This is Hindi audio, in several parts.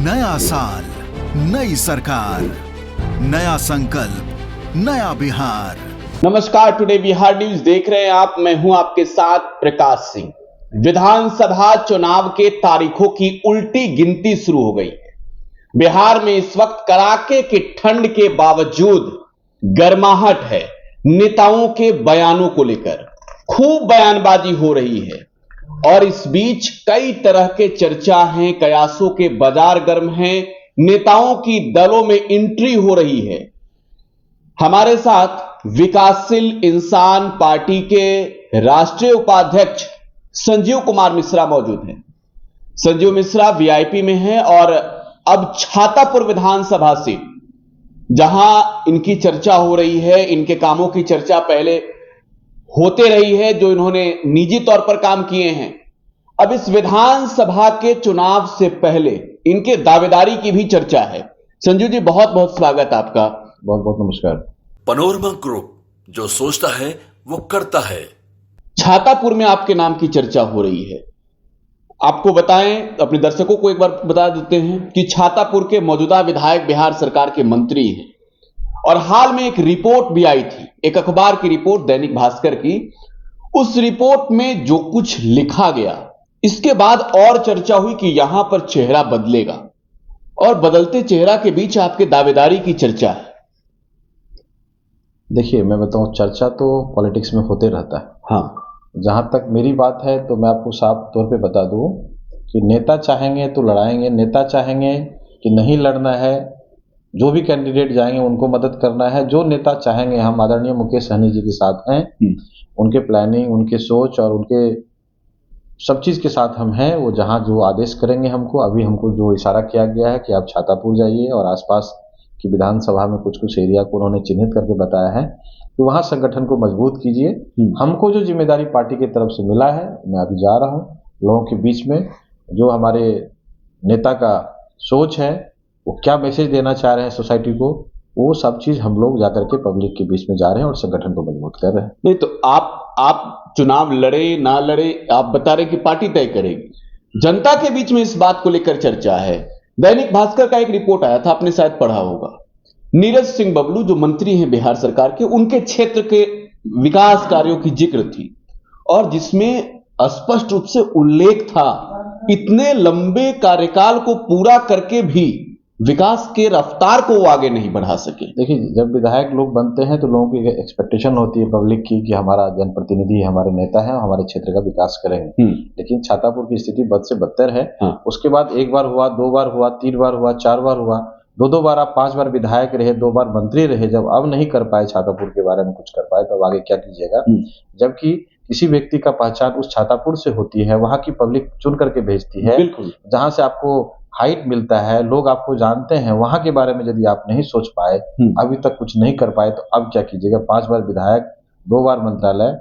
नया साल, नई सरकार, नया संकल्प, नया बिहार। नमस्कार, टुडे बिहार न्यूज देख रहे हैं आप। मैं हूं आपके साथ प्रकाश सिंह। विधानसभा चुनाव के तारीखों की उल्टी गिनती शुरू हो गई है। बिहार में इस वक्त कड़ाके की ठंड के बावजूद गर्माहट है। नेताओं के बयानों को लेकर खूब बयानबाजी हो रही है और इस बीच कई तरह के चर्चा हैं, कयासों के बाजार गर्म हैं, नेताओं की दलों में एंट्री हो रही है। हमारे साथ विकासशील इंसान पार्टी के राष्ट्रीय उपाध्यक्ष संजीव कुमार मिश्रा मौजूद हैं। संजीव मिश्रा वीआईपी में हैं और अब छातापुर विधानसभा से जहां इनकी चर्चा हो रही है, इनके कामों की चर्चा पहले होते रही है जो इन्होंने निजी तौर पर काम किए हैं, अब इस विधानसभा के चुनाव से पहले इनके दावेदारी की भी चर्चा है। संजीव जी, बहुत बहुत स्वागत आपका। बहुत बहुत नमस्कार। पनोरमा ग्रुप, जो सोचता है वो करता है। छातापुर में आपके नाम की चर्चा हो रही है। आपको बताएं, अपने दर्शकों को एक बार बता देते हैं कि छातापुर के मौजूदा विधायक बिहार सरकार के मंत्री हैं और हाल में एक रिपोर्ट भी आई थी, एक अखबार की रिपोर्ट, दैनिक भास्कर की। उस रिपोर्ट में जो कुछ लिखा गया, इसके बाद और चर्चा हुई कि यहां पर चेहरा बदलेगा और बदलते चेहरा के बीच आपके दावेदारी की चर्चा है। देखिए, मैं बताऊं, चर्चा तो पॉलिटिक्स में होते रहता है। हाँ, जहां तक मेरी बात है तो मैं आपको साफ तौर पे बता दूं कि नेता चाहेंगे तो लड़ाएंगे, नेता चाहेंगे कि नहीं लड़ना है, जो भी कैंडिडेट जाएंगे उनको मदद करना है। जो नेता चाहेंगे, हम आदरणीय मुकेश सहनी जी के साथ हैं, उनके प्लानिंग, उनके सोच और उनके सब चीज़ के साथ हम हैं। वो जहाँ जो आदेश करेंगे हमको, अभी हमको जो इशारा किया गया है कि आप छातापुर जाइए और आसपास की विधानसभा में कुछ कुछ एरिया को उन्होंने चिन्हित करके बताया है कि वहाँ संगठन को मजबूत कीजिए। हमको जो जिम्मेदारी पार्टी की तरफ से मिला है, मैं अभी जा रहा हूँ लोगों के बीच में। जो हमारे नेता का सोच है, वो क्या मैसेज देना चाह रहे हैं सोसाइटी को, वो सब चीज़ हम लोग जाकर के पब्लिक के बीच में जा रहे हैं और संगठन को मजबूत कर रहे हैं। नहीं तो आप चुनाव लड़े ना लड़े, आप बता रहे कि पार्टी तय करेगी। जनता के बीच में इस बात को लेकर चर्चा है। दैनिक भास्कर का एक रिपोर्ट आया था, आपने शायद पढ़ा होगा। नीरज सिंह बबलू जो मंत्री हैं बिहार सरकार के, उनके क्षेत्र के विकास कार्यों की जिक्र थी और जिसमें स्पष्ट रूप से उल्लेख था, इतने लंबे कार्यकाल को पूरा करके भी विकास के रफ्तार को वो आगे नहीं बढ़ा सके। देखिए, जब विधायक लोग बनते हैं तो लोगों की एक्सपेक्टेशन होती है पब्लिक की कि हमारा जनप्रतिनिधि, हमारे नेता है, हमारे क्षेत्र का विकास करेंगे। लेकिन छातापुर की स्थिति बद से बदतर है। उसके बाद एक बार हुआ, दो बार हुआ, तीन बार हुआ, चार बार हुआ, दो बार आप 5 बार विधायक रहे, 2 बार मंत्री रहे। जब अब नहीं कर पाए, छातापुर के बारे में कुछ कर पाए, तो आगे क्या कीजिएगा। जबकि किसी व्यक्ति का पहचान उस छातापुर से होती है, वहाँ की पब्लिक चुन करके भेजती है, जहाँ से आपको हाइट मिलता है, लोग आपको जानते हैं। वहां के बारे में यदि आप नहीं सोच पाए, अभी तक कुछ नहीं कर पाए, तो अब क्या कीजिएगा। 5 बार विधायक, 2 बार मंत्रालय,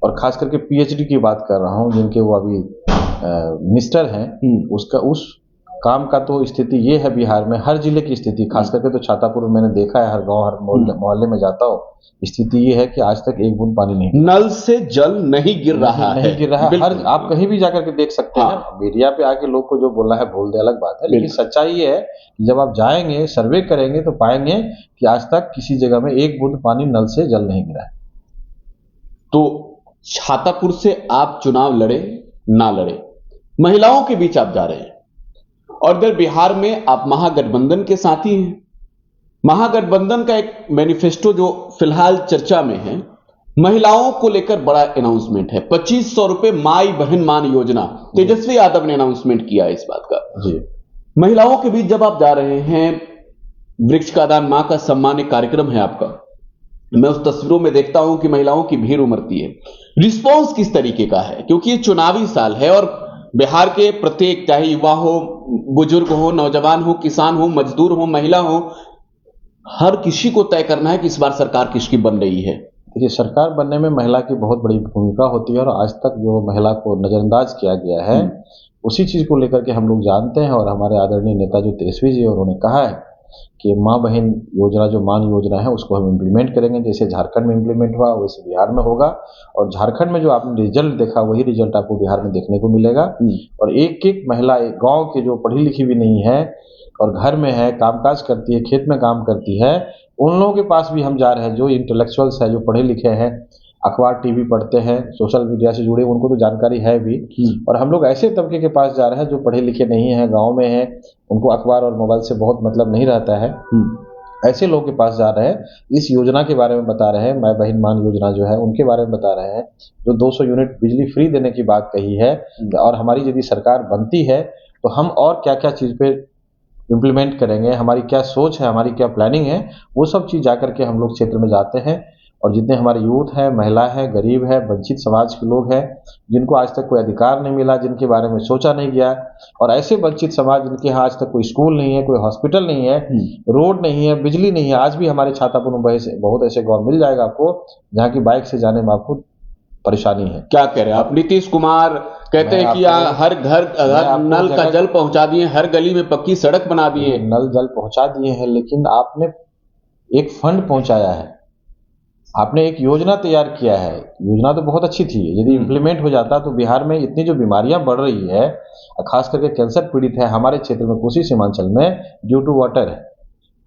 और खास करके पीएचडी की बात कर रहा हूं, जिनके वो अभी मिनिस्टर हैं, उसका उस काम का तो स्थिति ये है बिहार में, हर जिले की स्थिति, खास करके तो छातापुर में मैंने देखा है, हर गांव, हर मोहल्ले में जाता हूँ, स्थिति ये है कि आज तक एक बूंद पानी नहीं, नल से जल नहीं गिर रहा है। हर आप कहीं भी जाकर के देख सकते हैं। मीडिया पे आके लोग को जो बोलना है बोल दे, अलग बात है, लेकिन सच्चाई ये है कि जब आप जाएंगे, सर्वे करेंगे, तो पाएंगे कि आज तक किसी जगह में एक बूंद पानी नल से जल नहीं गिरा है। तो छातापुर से आप चुनाव लड़े ना लड़े, महिलाओं के बीच आप जा रहे हैं और इधर बिहार में आप महागठबंधन के साथी हैं। महागठबंधन का एक मैनिफेस्टो जो फिलहाल चर्चा में है, महिलाओं को लेकर बड़ा अनाउंसमेंट है। 2500 रुपए माई बहन मान योजना, तेजस्वी यादव ने अनाउंसमेंट किया है इस बात का जी। महिलाओं के बीच जब आप जा रहे हैं, वृक्ष का दान, मां का सम्मान एक कार्यक्रम है आपका, मैं उस तस्वीरों में देखता हूं कि महिलाओं की भीड़ उमड़ती है। रिस्पॉन्स किस तरीके का है, क्योंकि ये चुनावी साल है और बिहार के प्रत्येक, चाहे युवा हो, बुजुर्ग हो, नौजवान हो, किसान हो, मजदूर हो, महिला हो, हर किसी को तय करना है कि इस बार सरकार किसकी बन रही है। देखिए, सरकार बनने में महिला की बहुत बड़ी भूमिका होती है और आज तक जो महिला को नजरअंदाज किया गया है, उसी चीज को लेकर के हम लोग जानते हैं। और हमारे आदरणीय नेता जो तेजस्वी जी, उन्होंने कहा है कि माँ बहन योजना, जो मान योजना है, उसको हम इम्प्लीमेंट करेंगे। जैसे झारखंड में इम्प्लीमेंट हुआ वैसे बिहार में होगा, और झारखंड में जो आपने रिजल्ट देखा वही रिजल्ट आपको बिहार में देखने को मिलेगा। और एक एक महिला, एक गाँव के जो पढ़ी लिखी भी नहीं है और घर में है, कामकाज करती है, खेत में काम करती है, उन लोगों के पास भी हम जा रहे हैं। जो इंटेलेक्चुअल्स है, जो पढ़े लिखे हैं, अखबार टीवी पढ़ते हैं, सोशल मीडिया से जुड़े, उनको तो जानकारी है भी। और हम लोग ऐसे तबके के पास जा रहे हैं जो पढ़े लिखे नहीं हैं, गांव में हैं, उनको अखबार और मोबाइल से बहुत मतलब नहीं रहता है। ऐसे लोगों के पास जा रहे हैं, इस योजना के बारे में बता रहे हैं। माँ बहन मान योजना जो है उनके बारे में बता रहे हैं, जो 200 यूनिट बिजली फ्री देने की बात कही है। और हमारी यदि सरकार बनती है तो हम और क्या क्या चीज़ पे इम्प्लीमेंट करेंगे, हमारी क्या सोच है, हमारी क्या प्लानिंग है, वो सब चीज़ जा करके हम लोग क्षेत्र में जाते हैं। और जितने हमारे यूथ है, महिला है, गरीब है, वंचित समाज के लोग हैं, जिनको आज तक कोई अधिकार नहीं मिला, जिनके बारे में सोचा नहीं गया, और ऐसे वंचित समाज जिनके यहाँ आज तक कोई स्कूल नहीं है, कोई हॉस्पिटल नहीं है, रोड नहीं है, बिजली नहीं है। आज भी हमारे छातापुर में बहुत ऐसे गाँव मिल जाएगा आपको जहाँ की बाइक से जाने में आपको परेशानी है। क्या कह रहे हैं आप? नीतीश कुमार कहते हैं कि हर घर नल का जल पहुंचा दिए, हर गली में पक्की सड़क बना दिए। नल जल पहुंचा दिए हैं, लेकिन आपने एक फंड पहुंचाया है, आपने एक योजना तैयार किया है। योजना तो बहुत अच्छी थी, यदि इम्प्लीमेंट हो जाता तो बिहार में इतनी जो बीमारियां बढ़ रही है, खास करके कैंसर पीड़ित है हमारे क्षेत्र में, कोसी सीमांचल में, ड्यू टू वाटर है,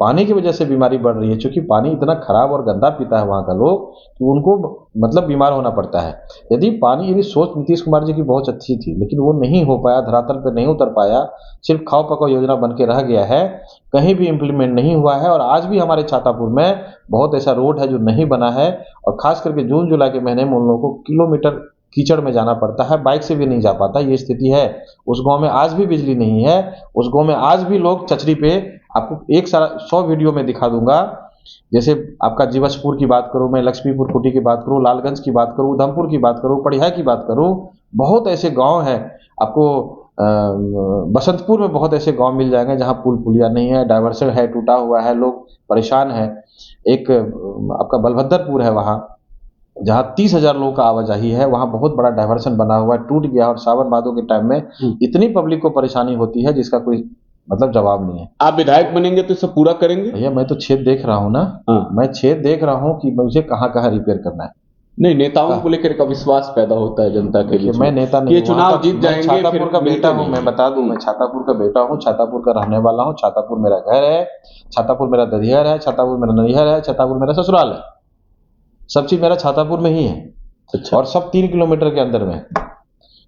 पानी की वजह से बीमारी बढ़ रही है। क्योंकि पानी इतना खराब और गंदा पीता है वहाँ का लोग कि उनको मतलब बीमार होना पड़ता है। यदि सोच नीतीश कुमार जी की बहुत अच्छी थी, लेकिन वो नहीं हो पाया, धरातल पर नहीं उतर पाया, सिर्फ खाओ पकाओ योजना बन के रह गया है, कहीं भी इम्प्लीमेंट नहीं हुआ है। और आज भी हमारे छातापुर में बहुत ऐसा रोड है जो नहीं बना है, और खास करके जून जुलाई के महीने में उन लोगों को किलोमीटर कीचड़ में जाना पड़ता है, बाइक से भी नहीं जा पाता, ये स्थिति है। उस गांव में आज भी बिजली नहीं है, उस गांव में आज भी लोग चचरी पे, आपको 100 वीडियो में दिखा दूंगा। जैसे आपका जीवसपुर की बात करूं, मैं लक्ष्मीपुर कुटी की बात करूं, लालगंज की बात करूं, उधमपुर की बात करूं, पड़िया की बात करूं, बहुत ऐसे गांव हैं आपको। बसंतपुर में बहुत ऐसे गांव मिल जाएंगे जहां पुल पुलिया नहीं है, डाइवर्सन है, टूटा हुआ है, लोग परेशान हैं। एक आपका बलभद्रपुर है, वहाँ जहाँ 30,000 लोगों का आवाजाही है, वहाँ बहुत बड़ा डाइवर्सन बना हुआ है, टूट गया। और सावन भादों के टाइम में इतनी पब्लिक को परेशानी होती है जिसका कोई मतलब जवाब नहीं है। आप विधायक बनेंगे तो सब पूरा करेंगे? भैया मैं तो छेद देख रहा हूँ ना, मैं छेद देख रहा हूँ कि मुझे कहाँ कहाँ रिपेयर करना है। नहीं, नेताओं को लेकर का विश्वास पैदा होता है जनता के बीच। मैं नेता नहीं, ये चुनाव जीत जाएंगे। छातापुर का बेटा हूँ, मैं बता दूं, मैं छातापुर का बेटा हूँ, छातापुर का रहने वाला हूँ। छातापुर मेरा घर है, छातापुर मेरा दरियर है, छातापुर मेरा नैहर है, छातापुर मेरा ससुराल है, सब चीज मेरा छातापुर में ही है। अच्छा। और सब 3 किलोमीटर के अंदर में।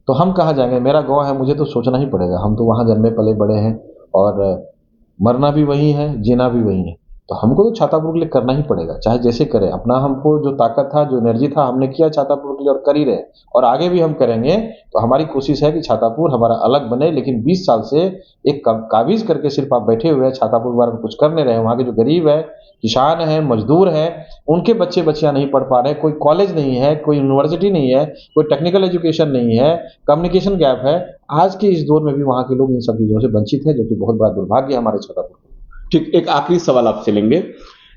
तो हम कहाँ जाएंगे? मेरा गाँव है, मुझे तो सोचना ही पड़ेगा। हम तो वहाँ जन्मे पले बड़े हैं, और मरना भी वही है, जीना भी वही है। तो हमको तो छातापुर के लिए करना ही पड़ेगा, चाहे जैसे करें। अपना हमको जो ताकत था, जो एनर्जी था, हमने किया छातापुर के लिए, और कर ही रहे, और आगे भी हम करेंगे। तो हमारी कोशिश है कि छातापुर हमारा अलग बने। लेकिन 20 साल से एक काबिज करके सिर्फ आप बैठे हुए हैं, छातापुर के बारे में कुछ कर नहीं रहे। वहाँ के जो गरीब है, किसान है, मजदूर है, उनके बच्चे बच्चियां नहीं पढ़ पा रहे। कोई कॉलेज नहीं है, कोई यूनिवर्सिटी नहीं है, कोई टेक्निकल एजुकेशन नहीं है, कम्युनिकेशन गैप है। आज के इस दौर में भी वहाँ के लोग इन सब चीज़ों से वंचित है, जो कि बहुत बड़ा दुर्भाग्य है हमारे छातापुर। ठीक, एक आखिरी सवाल आपसे लेंगे।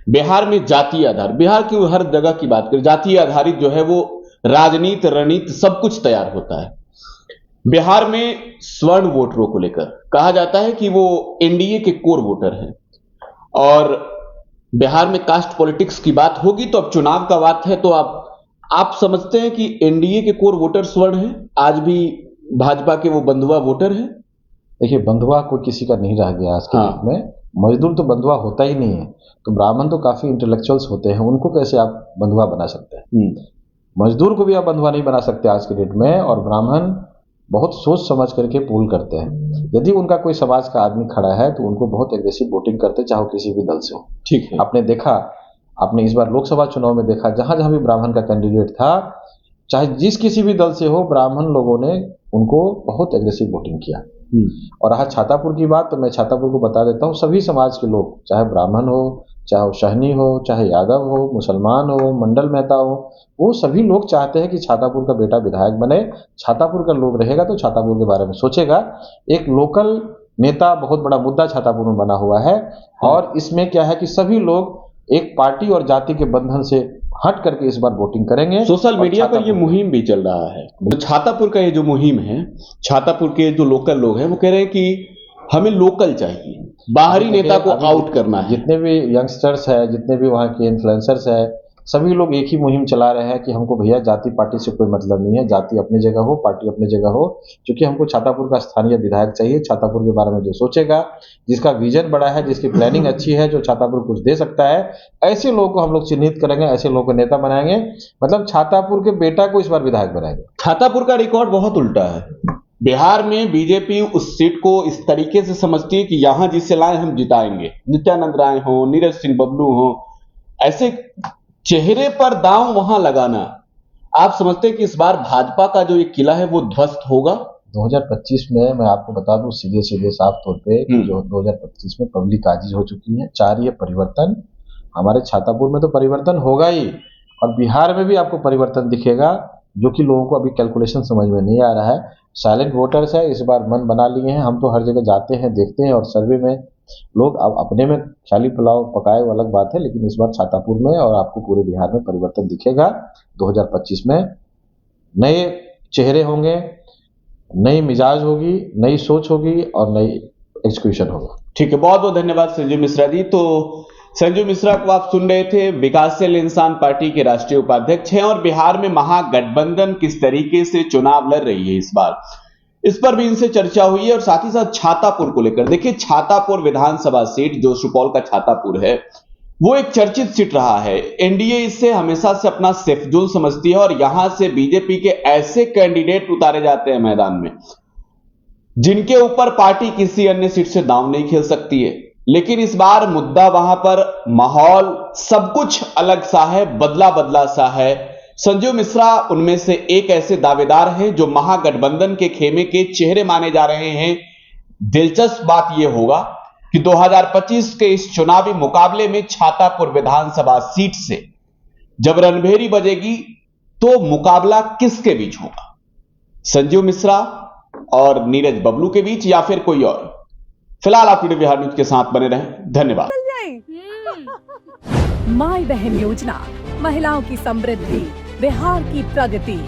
बिहार में जातीय आधार, बिहार की हर जगह की बात करें, जातीय आधारित जो है वो राजनीति, रणनीति सब कुछ तैयार होता है। बिहार में स्वर्ण वोटरों को लेकर कहा जाता है कि वो एनडीए के कोर वोटर हैं, और बिहार में कास्ट पॉलिटिक्स की बात होगी तो अब चुनाव का बात है, तो आप समझते हैं कि एनडीए के कोर वोटर स्वर्ण हैं? आज भी भाजपा के वो बंधुआ वोटर हैं? देखिए, बंधुआ कोई किसी का नहीं रह गया आज के डेट में। मजदूर तो बंधुआ होता ही नहीं है। तो ब्राह्मण तो काफी इंटेलेक्चुअल्स होते हैं, उनको कैसे आप बंधुआ बना सकते हैं? मजदूर को भी आप बंधुआ नहीं बना सकते आज के डेट में। और ब्राह्मण बहुत सोच समझ करके पोल करते हैं। यदि उनका कोई समाज का आदमी खड़ा है तो उनको बहुत एग्रेसिव वोटिंग करते, चाहे किसी भी दल से हो। ठीक है, आपने देखा, आपने इस बार लोकसभा चुनाव में देखा, जहां जहां भी ब्राह्मण का कैंडिडेट था, चाहे जिस किसी भी दल से हो, ब्राह्मण लोगों ने उनको बहुत एग्रेसिव वोटिंग किया। और रहा छातापुर की बात, तो मैं छातापुर को बता देता हूँ, सभी समाज के लोग, चाहे ब्राह्मण हो, चाहे वो शहनी हो, चाहे यादव हो, मुसलमान हो, मंडल मेहता हो, वो सभी लोग चाहते हैं कि छातापुर का बेटा विधायक बने। छातापुर का लोग रहेगा तो छातापुर के बारे में सोचेगा। एक लोकल नेता बहुत बड़ा मुद्दा छातापुर में बना हुआ है। और इसमें क्या है कि सभी लोग एक पार्टी और जाति के बंधन से हट करके इस बार वोटिंग करेंगे। सोशल मीडिया पर ये मुहिम भी चल रहा है। तो छातापुर का ये जो मुहिम है, छातापुर के जो लोकल लोग हैं वो कह रहे हैं कि हमें लोकल चाहिए, बाहरी नेता को आउट करना है। जितने भी यंगस्टर्स है, जितने भी वहाँ के इन्फ्लुएंसर्स है, सभी लोग एक ही मुहिम चला रहे हैं कि हमको भैया जाति पार्टी से कोई मतलब नहीं है, जाति अपनी जगह हो, पार्टी अपनी जगह हो, क्योंकि हमको छातापुर का स्थानीय विधायक चाहिए, छातापुर के बारे में जो सोचेगा, जिसका विजन बड़ा है, जिसकी प्लानिंग अच्छी है, जो छातापुर कुछ दे सकता है, ऐसे लोगों को हम लोग चिन्हित करेंगे, ऐसे लोगों को नेता बनाएंगे। मतलब छातापुर के बेटा को इस बार विधायक बनाएंगे। छातापुर का रिकॉर्ड बहुत उल्टा है। बिहार में बीजेपी उस सीट को इस तरीके से समझती है कि यहां जिसे लाए हम जिताएंगे, नित्यानंद राय हो, नीरज सिंह बबलू हो, ऐसे चेहरे पर दांव वहां लगाना। आप समझते हैं कि इस बार भाजपा का जो ये किला है वो ध्वस्त होगा? 2025 में मैं आपको बता दूं सीधे साफ तौर पे जो 2025 में पब्लिक आजीज हो चुकी है, चाह रही है परिवर्तन। हमारे छातापुर में तो परिवर्तन होगा ही, और बिहार में भी आपको परिवर्तन दिखेगा, जो कि लोगों को अभी कैलकुलेशन समझ में नहीं आ रहा है। साइलेंट वोटर्स है, इस बार मन बना लिए हैं। हम तो हर जगह जाते हैं, देखते हैं, और सर्वे में लोग अब अपने में चाली पुलाव पकाए वो अलग बात है, लेकिन इस बार छातापुर में और आपको पूरे बिहार में परिवर्तन दिखेगा। 2025 में नए चेहरे होंगे, नई मिजाज होगी, नई सोच होगी और नई एग्जीक्यूशन होगा। ठीक है, बहुत बहुत धन्यवाद संजू मिश्रा जी। तो संजू मिश्रा को आप सुन रहे थे, विकासशील इंसान पार्टी के राष्ट्रीय उपाध्यक्ष हैं, और बिहार में महागठबंधन किस तरीके से चुनाव लड़ रही है इस बार, इस पर भी इनसे चर्चा हुई है। और साथ ही साथ छातापुर को लेकर देखिए, छातापुर विधानसभा सीट जो सुपौल का छातापुर है, वो एक चर्चित सीट रहा है। एनडीए इसे हमेशा से अपना सेफ जोन समझती है, और यहां से बीजेपी के ऐसे कैंडिडेट उतारे जाते हैं मैदान में जिनके ऊपर पार्टी किसी अन्य सीट से दांव नहीं खेल सकती है। लेकिन इस बार मुद्दा वहां पर माहौल सब कुछ अलग सा है, बदला बदला सा है। संजू मिश्रा उनमें से एक ऐसे दावेदार हैं जो महागठबंधन के खेमे के चेहरे माने जा रहे हैं। दिलचस्प बात यह होगा कि 2025 के इस चुनावी मुकाबले में छातापुर विधानसभा सीट से जब रणभेरी बजेगी तो मुकाबला किसके बीच होगा, संजू मिश्रा और नीरज बबलू के बीच, या फिर कोई और? फिलहाल आप टुडे बिहार न्यूज के साथ बने रहें। धन्यवाद। माई बहन योजना, महिलाओं की समृद्धि, बिहार की प्रगति।